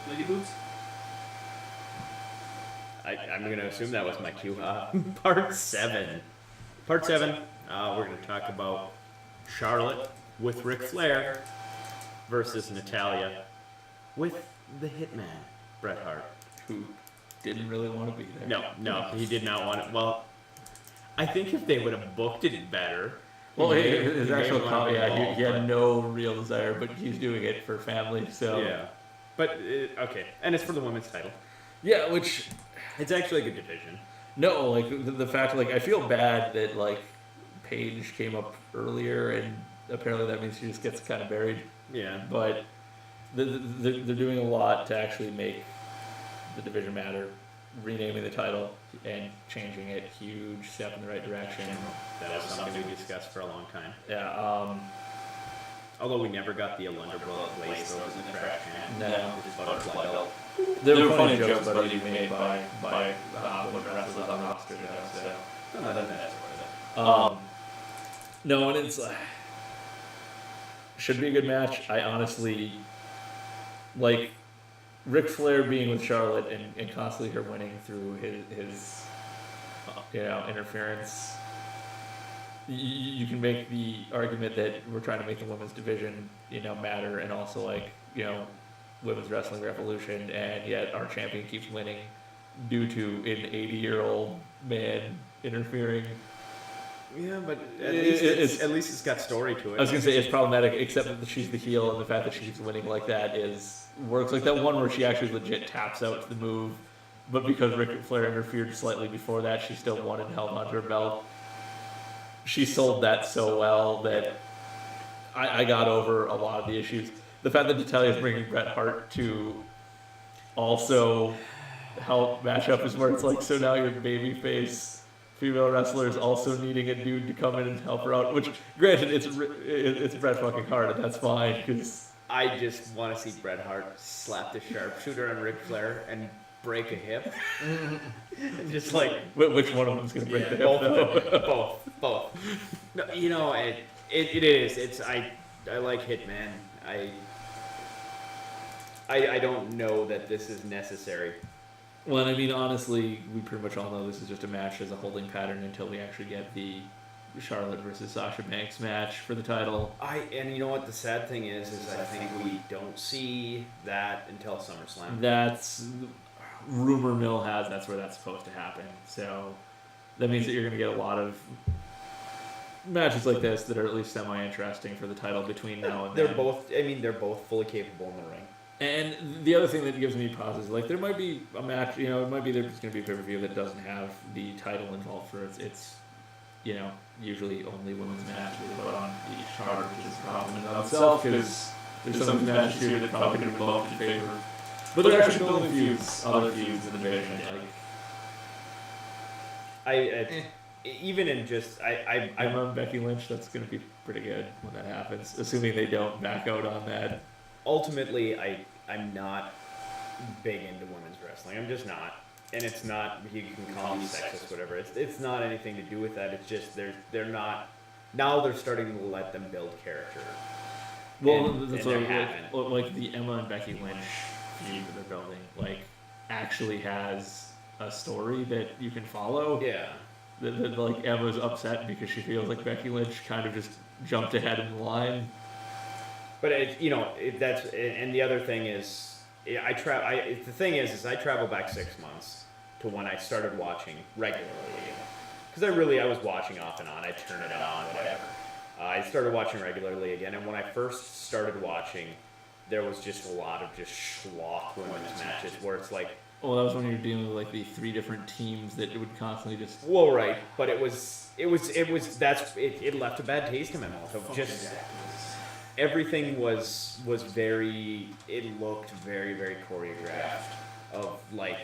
Lady Boobs? I'm going to assume that was my cue. Part 7. Part 7, we're going to talk about Charlotte with Ric Flair versus Natalya with the Hitman, Bret Hart. Who didn't really want to be there. No, he did not want it. Well, I think if they would have booked it better. Well, his actual comment, he had no real desire, but he's doing it for family, so. Yeah. But, okay. And it's for the women's title. Yeah, which. It's actually a good division. No, like, the fact, like, I feel bad that, like, Paige came up earlier, and apparently that means she just gets kind of buried. Yeah. But they're doing a lot to actually make the division matter. Renaming the title and changing it, huge step in the right direction. That was something we discussed for a long time. Yeah, although we never got the Alundra lace those in the trash can. No. Just butterfly belt. there were funny jokes about it being made by women wrestlers on the roster, though, so. No, and it's should be a good match. I honestly like Ric Flair being with Charlotte and constantly her winning through his interference. You can make the argument that we're trying to make the women's division matter, and also women's wrestling revolution, and yet our champion keeps winning due to an 80-year-old man interfering. Yeah, but at least it's got story to it. I was gonna say it's problematic, except that she's the heel, and the fact that she keeps winning like that works. Like that one where she actually legit taps out the move, but because Ric Flair interfered slightly before that, she still won and held onto her belt. She sold that so well that I got over a lot of the issues. The fact that Natalya is bringing Bret Hart to also help match up is where it's like, so now your babyface female wrestlers also needing a dude to come in and help her out, which granted it's Bret fucking Hart, and that's fine, because I just want to see Bret Hart slap the sharpshooter on Ric Flair and break a hip. And just like, which one of them's gonna break the hip? Both. No, it is. It's I like Hitman. I don't know that this is necessary. Well, I mean, honestly, we pretty much all know this is just a match as a holding pattern until we actually get the Charlotte versus Sasha Banks match for the title. And you know what the sad thing is I think we don't see that until SummerSlam. That's rumor mill has that's where that's supposed to happen. So that means that you're going to get a lot of matches like this that are at least semi-interesting for the title between now and then. They're both fully capable in the ring. And the other thing that gives me pause is, like, there might be a match, it might be there's going to be a pay-per-view that doesn't have the title involved for its usually only women's match they put on each card, which is a problem in and of itself, because there's some matches here that probably could have both in favor. But they're actually building other feuds in the division. Even in just, I'm on Becky Lynch, that's going to be pretty good when that happens, assuming they don't back out on that. Ultimately, I'm not big into women's wrestling. I'm just not. And it's not, you can call me sexist, whatever. It's not anything to do with that. It's just they're not, now they're starting to let them build character. Well, that's what like the Emma and Becky Lynch feud that they're building, like, actually has a story that you can follow. Yeah. That like, Emma's upset because she feels like Becky Lynch kind of just jumped ahead in the line. But that's, and the other thing is, I travel back 6 months to when I started watching regularly again. Because I was watching off and on. I turn it on, whatever. I started watching regularly again, and when I first started watching, there was just a lot of just schlock women's matches where it's like. Well, that was when you were dealing with like the 3 different teams that would constantly just. Well, right, but it left a bad taste in my mouth of just. Everything was very. It looked very, very choreographed. Of like,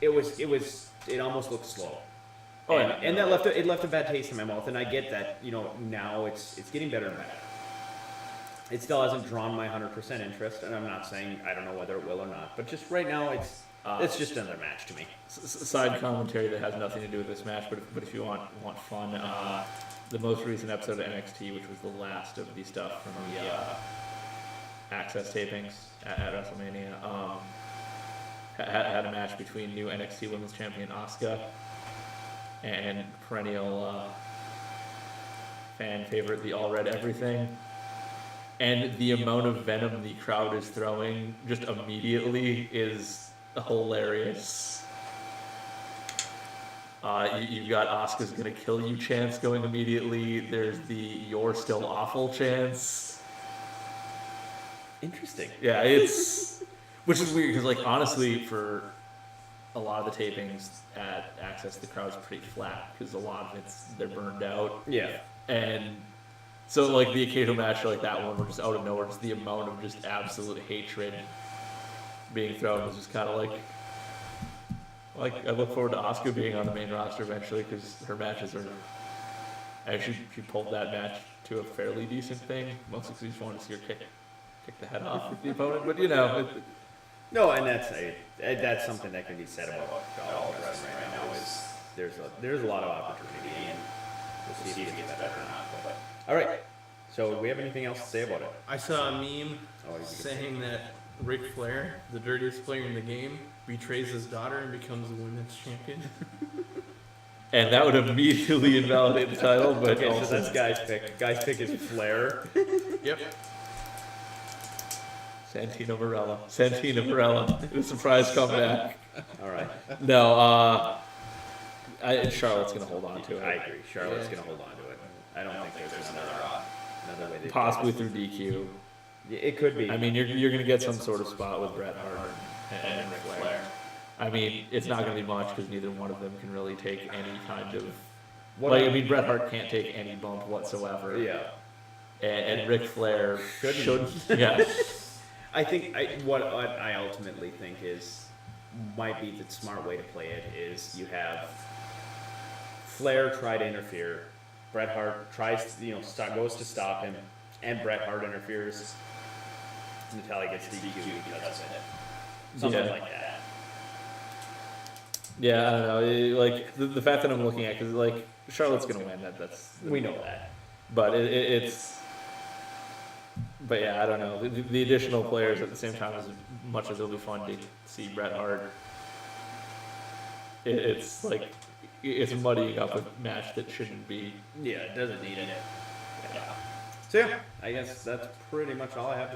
it almost looked slow. Oh, and that left a bad taste in my mouth. And I get that. Now it's getting better and better. It still hasn't drawn my 100% interest, and I'm not saying I don't know whether it will or not. But just right now, it's just another match to me. Side commentary that has nothing to do with this match, but if you want fun. The most recent episode of NXT, which was the last of the stuff from the Access tapings, at WrestleMania. Had a match between new NXT Women's Champion Asuka and perennial fan favorite, the All Red Everything. And the amount of venom the crowd is throwing just immediately is hilarious. You've got Asuka's gonna kill you chants going immediately. There's the you're still awful chants. Interesting. Yeah, it's which is weird because, like, honestly, for a lot of the tapings at Access, the crowd's pretty flat because a lot of they're burned out. Yeah. And so, like, the occasional match like that one, were just out of nowhere, just the amount of just absolute hatred being thrown was just kind of like I look forward to Asuka being on the main roster eventually because her matches are. Actually, she pulled that match to a fairly decent thing, mostly because you just wanted to see her kick the head off with the opponent. But you know, No, and that's something that can be said about all wrestling right now. Is there's a lot of opportunity, and we'll see if it gets better or not. But all right. So, do we have anything else to say about it? I saw a meme Oh, you can saying that Ric Flair, the dirtiest player in the game, betrays his daughter and becomes the women's champion. and that would immediately invalidate the title. But Okay, so also, that's Guy's pick. Guy's pick is Flair. Yep. Santino Marella, the surprise comeback. All right. No, Charlotte's gonna hold on to it. I agree. Charlotte's gonna hold on to it. I don't think there's another way. They Possibly through DQ. Yeah, it could be. I mean, you're gonna get some sort of spot with Bret Hart and Ric Flair. I mean, it's not gonna be much because neither one of them can really take any kind of. I mean, Bret Hart can't take any bump whatsoever. Yeah. And Ric Flair should. Shouldn't. Yeah. I think what I ultimately think might be the smart way to play it is you have Flair try to interfere, Bret Hart tries to, goes to stop him, and Bret Hart interferes. Natalya gets DQ because of it. Something like that. Yeah, I don't know. Like the fact that I'm looking at, because like Charlotte's gonna win. That's We know that. But it's. But yeah, I don't know. The additional players at the same time, as much as it'll be fun to see Bret Hart, it's like it's muddying up a match that shouldn't be. Yeah, it doesn't need it. Yeah. So yeah, I guess that's pretty much all I have to